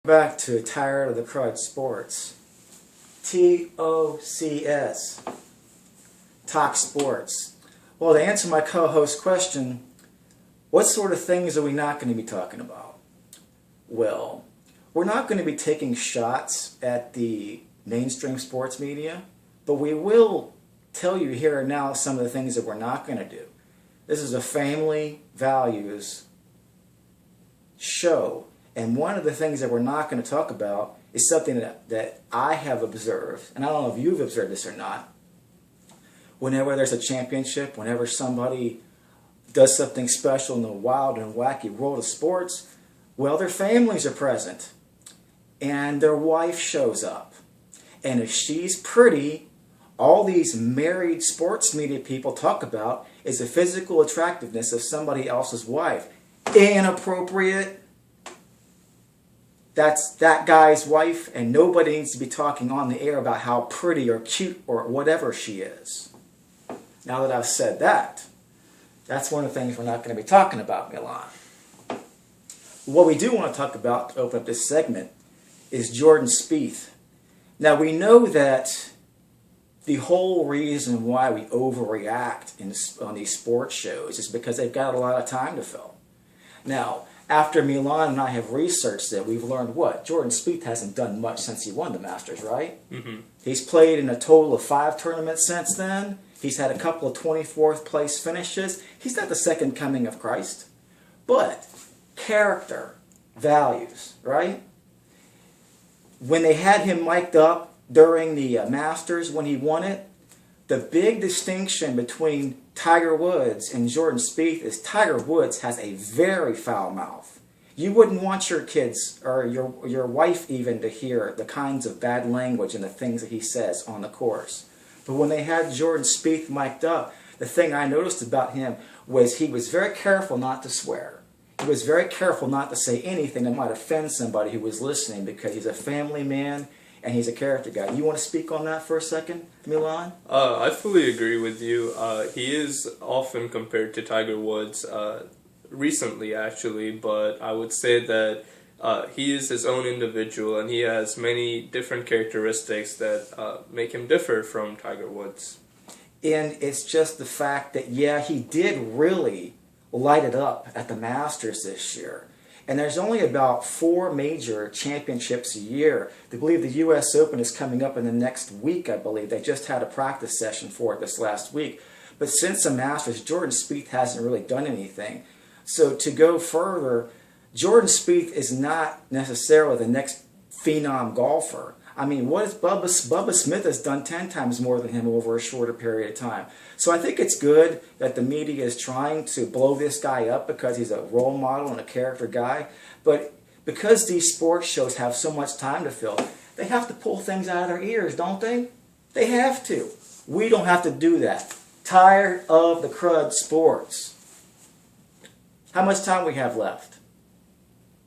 Back to Tired of the Crud Sports. TOCS. Talk Sports. Well, to answer my co-host's question, what sort of things are we not going to be talking about? Well, we're not going to be taking shots at the mainstream sports media, but we will tell you here and now some of the things that we're not going to do. This is a family values show. And one of the things that we're not going to talk about is something that I have observed, and I don't know if you've observed this or not. Whenever there's a championship, whenever somebody does something special in the wild and wacky world of sports, well, their families are present, and their wife shows up. And if she's pretty, all these married sports media people talk about is the physical attractiveness of somebody else's wife. Inappropriate. That's that guy's wife, and nobody needs to be talking on the air about how pretty or cute or whatever she is. Now that I've said that, that's one of the things we're not going to be talking about, Milan. What we do want to talk about to open up this segment is Jordan Spieth. Now we know that the whole reason why we overreact on these sports shows is because they've got a lot of time to fill. Now, after Milan and I have researched it, we've learned what? Jordan Spieth hasn't done much since he won the Masters, right? Mm-hmm. He's played in a total of 5 tournaments since then. He's had a couple of 24th place finishes. He's not the second coming of Christ. But character, values, right? When they had him mic'd up during the Masters when he won it, the big distinction between Tiger Woods and Jordan Spieth is Tiger Woods has a very foul mouth. You wouldn't want your kids or your wife even to hear the kinds of bad language and the things that he says on the course. But when they had Jordan Spieth mic'd up, the thing I noticed about him was he was very careful not to swear. He was very careful not to say anything that might offend somebody who was listening because he's a family man and he's a character guy. You want to speak on that for a second, Milan? I fully agree with you. He is often compared to Tiger Woods, recently actually, but I would say that he is his own individual and he has many different characteristics that make him differ from Tiger Woods. And it's just the fact that, yeah, he did really light it up at the Masters this year. And there's only about 4 major championships a year. I believe the U.S. Open is coming up in the next week, I believe. They just had a practice session for it this last week. But since the Masters, Jordan Spieth hasn't really done anything. So to go further, Jordan Spieth is not necessarily the next phenom golfer. I mean, what is Bubba Smith has done 10 times more than him over a shorter period of time. So I think it's good that the media is trying to blow this guy up because he's a role model and a character guy. But because these sports shows have so much time to fill, they have to pull things out of their ears, don't they? They have to. We don't have to do that. Tired of the crud sports. How much time we have left?